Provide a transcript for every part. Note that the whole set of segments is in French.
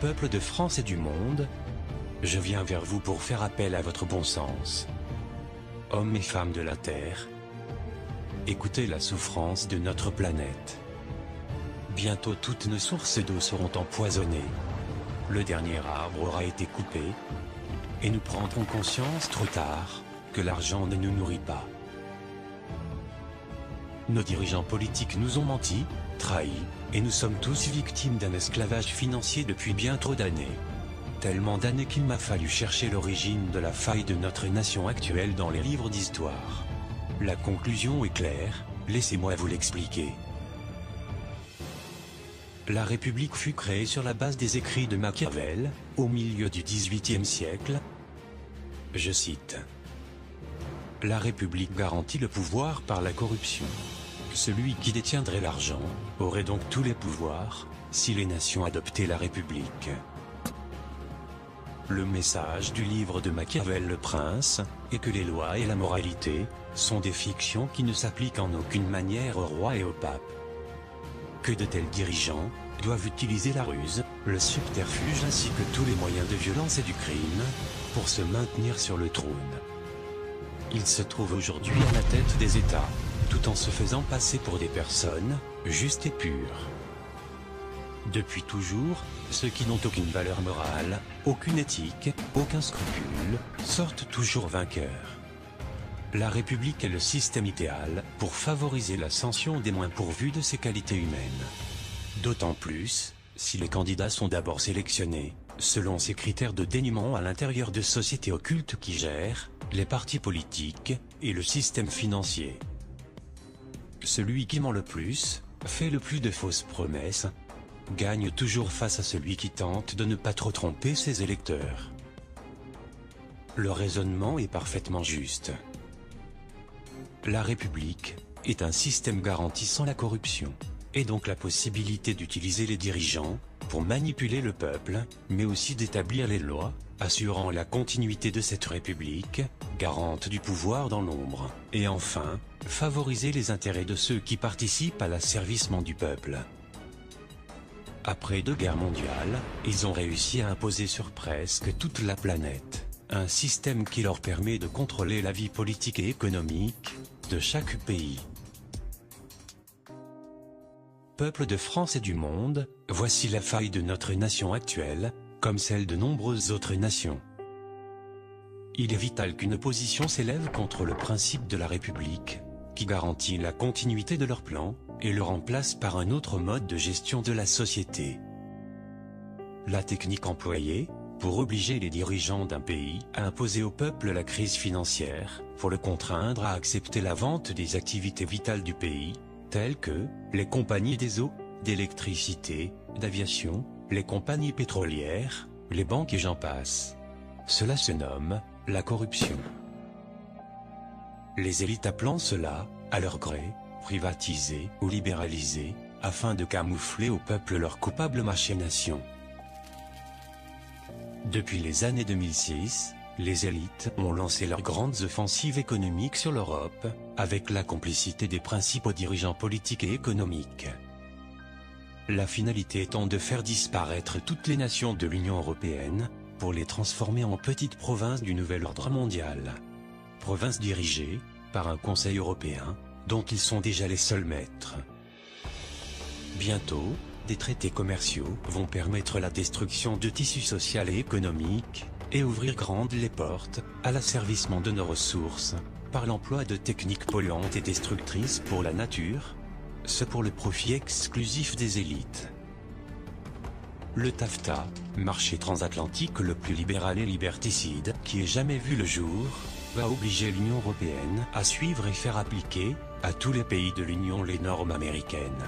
Peuple de France et du monde, je viens vers vous pour faire appel à votre bon sens. Hommes et femmes de la Terre, écoutez la souffrance de notre planète. Bientôt toutes nos sources d'eau seront empoisonnées. Le dernier arbre aura été coupé. Et nous prendrons conscience trop tard que l'argent ne nous nourrit pas. Nos dirigeants politiques nous ont menti, trahis, et nous sommes tous victimes d'un esclavage financier depuis bien trop d'années. Tellement d'années qu'il m'a fallu chercher l'origine de la faille de notre nation actuelle dans les livres d'histoire. La conclusion est claire, laissez-moi vous l'expliquer. La République fut créée sur la base des écrits de Machiavel, au milieu du XVIIIe siècle. Je cite. La République garantit le pouvoir par la corruption. Celui qui détiendrait l'argent aurait donc tous les pouvoirs, si les nations adoptaient la République. Le message du livre de Machiavel Le Prince est que les lois et la moralité sont des fictions qui ne s'appliquent en aucune manière au roi et au pape. Que de tels dirigeants doivent utiliser la ruse, le subterfuge ainsi que tous les moyens de violence et du crime pour se maintenir sur le trône. Ils se trouvent aujourd'hui à la tête des États, tout en se faisant passer pour des personnes justes et pures. Depuis toujours, ceux qui n'ont aucune valeur morale, aucune éthique, aucun scrupule, sortent toujours vainqueurs. La République est le système idéal pour favoriser l'ascension des moins pourvus de ses qualités humaines. D'autant plus, si les candidats sont d'abord sélectionnés, selon ces critères de dénuement à l'intérieur de sociétés occultes qui gèrent les partis politiques et le système financier. Celui qui ment le plus, fait le plus de fausses promesses, gagne toujours face à celui qui tente de ne pas trop tromper ses électeurs. Le raisonnement est parfaitement juste. La République est un système garantissant la corruption, et donc la possibilité d'utiliser les dirigeants pour manipuler le peuple, mais aussi d'établir les lois, assurant la continuité de cette République, garante du pouvoir dans l'ombre, et enfin, favoriser les intérêts de ceux qui participent à l'asservissement du peuple. Après 2 guerres mondiales, ils ont réussi à imposer sur presque toute la planète un système qui leur permet de contrôler la vie politique et économique de chaque pays. Peuple de France et du monde, voici la faille de notre nation actuelle, comme celle de nombreuses autres nations. Il est vital qu'une opposition s'élève contre le principe de la République, qui garantit la continuité de leur plan, et le remplace par un autre mode de gestion de la société. La technique employée, pour obliger les dirigeants d'un pays à imposer au peuple la crise financière, pour le contraindre à accepter la vente des activités vitales du pays, telles que les compagnies des eaux, d'électricité, d'aviation, les compagnies pétrolières, les banques et j'en passe. Cela se nomme la corruption. Les élites appelant cela, à leur gré, privatiser ou libéraliser, afin de camoufler au peuple leurs coupables machinations. Depuis les années 2006, les élites ont lancé leurs grandes offensives économiques sur l'Europe, avec la complicité des principaux dirigeants politiques et économiques. La finalité étant de faire disparaître toutes les nations de l'Union européenne, pour les transformer en petites provinces du nouvel ordre mondial. Provinces dirigées par un Conseil européen, dont ils sont déjà les seuls maîtres. Bientôt, des traités commerciaux vont permettre la destruction de tissus sociaux et économiques, et ouvrir grandes les portes à l'asservissement de nos ressources, par l'emploi de techniques polluantes et destructrices pour la nature, ce pour le profit exclusif des élites. Le TAFTA, marché transatlantique le plus libéral et liberticide qui ait jamais vu le jour, va obliger l'Union européenne à suivre et faire appliquer à tous les pays de l'Union les normes américaines.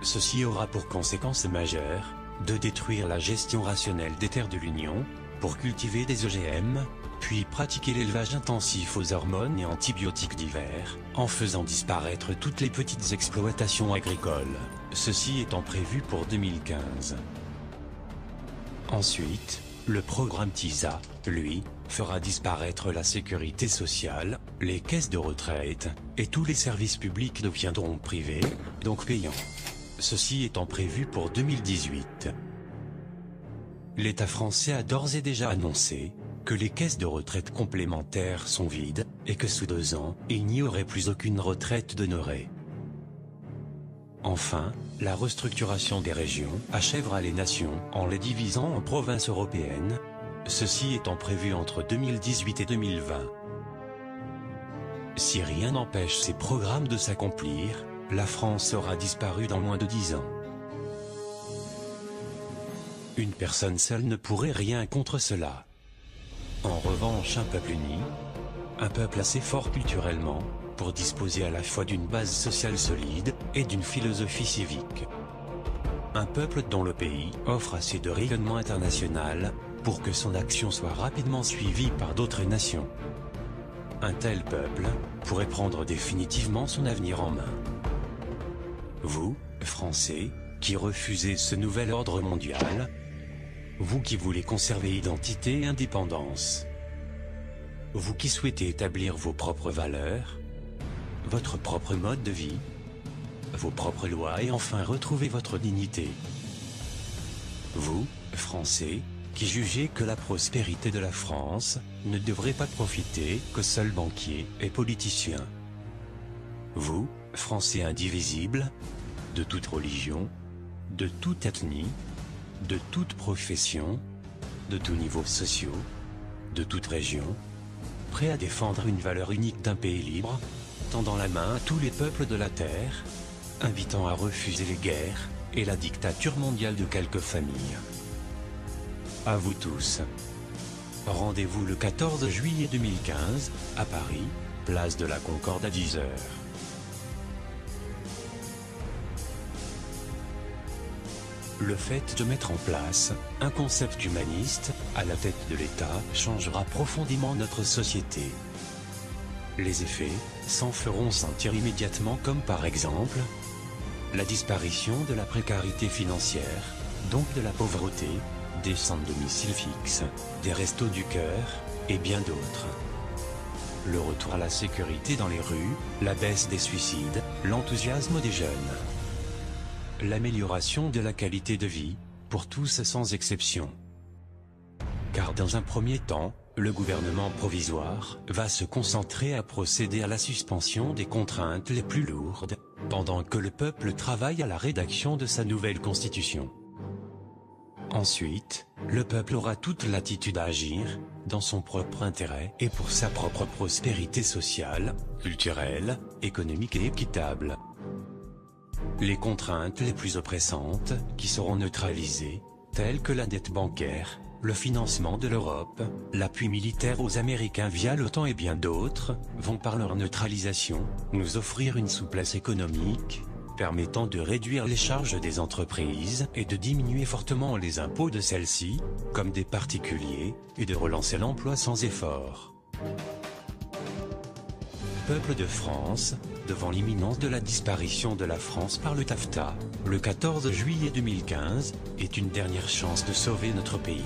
Ceci aura pour conséquence majeure de détruire la gestion rationnelle des terres de l'Union, pour cultiver des OGM, puis pratiquer l'élevage intensif aux hormones et antibiotiques divers, en faisant disparaître toutes les petites exploitations agricoles, ceci étant prévu pour 2015. Ensuite, le programme TISA, lui, fera disparaître la sécurité sociale, les caisses de retraite, et tous les services publics deviendront privés, donc payants. Ceci étant prévu pour 2018. l'État français a d'ores et déjà annoncé que les caisses de retraite complémentaires sont vides, et que sous 2 ans, il n'y aurait plus aucune retraite d'honoré. Enfin, la restructuration des régions achèvera les nations en les divisant en provinces européennes, ceci étant prévu entre 2018 et 2020. Si rien n'empêche ces programmes de s'accomplir, la France aura disparu dans moins de 10 ans. Une personne seule ne pourrait rien contre cela. En revanche, un peuple uni, un peuple assez fort culturellement, pour disposer à la fois d'une base sociale solide et d'une philosophie civique. Un peuple dont le pays offre assez de rayonnement international pour que son action soit rapidement suivie par d'autres nations. Un tel peuple pourrait prendre définitivement son avenir en main. Vous, Français, qui refusez ce nouvel ordre mondial, vous qui voulez conserver identité et indépendance, vous qui souhaitez établir vos propres valeurs, votre propre mode de vie, vos propres lois et enfin retrouver votre dignité. Vous, Français, qui jugez que la prospérité de la France ne devrait pas profiter qu'aux seuls banquiers et politiciens. Vous, Français indivisibles, de toute religion, de toute ethnie, de toute profession, de tous niveaux sociaux, de toute région, prêts à défendre une valeur unique d'un pays libre, tendant la main à tous les peuples de la terre, invitant à refuser les guerres et la dictature mondiale de quelques familles. À vous tous. Rendez-vous le 14 juillet 2015, à Paris, place de la Concorde à 10 h. Le fait de mettre en place un concept humaniste à la tête de l'État changera profondément notre société. Les effets s'en feront sentir immédiatement, comme par exemple la disparition de la précarité financière, donc de la pauvreté, des sans domicile fixe, des restos du cœur, et bien d'autres. Le retour à la sécurité dans les rues, la baisse des suicides, l'enthousiasme des jeunes. L'amélioration de la qualité de vie, pour tous sans exception. Car dans un premier temps, le gouvernement provisoire va se concentrer à procéder à la suspension des contraintes les plus lourdes, pendant que le peuple travaille à la rédaction de sa nouvelle constitution. Ensuite, le peuple aura toute latitude à agir, dans son propre intérêt et pour sa propre prospérité sociale, culturelle, économique et équitable. Les contraintes les plus oppressantes, qui seront neutralisées, telles que la dette bancaire, le financement de l'Europe, l'appui militaire aux Américains via l'OTAN et bien d'autres, vont par leur neutralisation, nous offrir une souplesse économique, permettant de réduire les charges des entreprises et de diminuer fortement les impôts de celles-ci, comme des particuliers, et de relancer l'emploi sans effort. Peuple de France, devant l'imminence de la disparition de la France par le TAFTA, le 14 juillet 2015, est une dernière chance de sauver notre pays.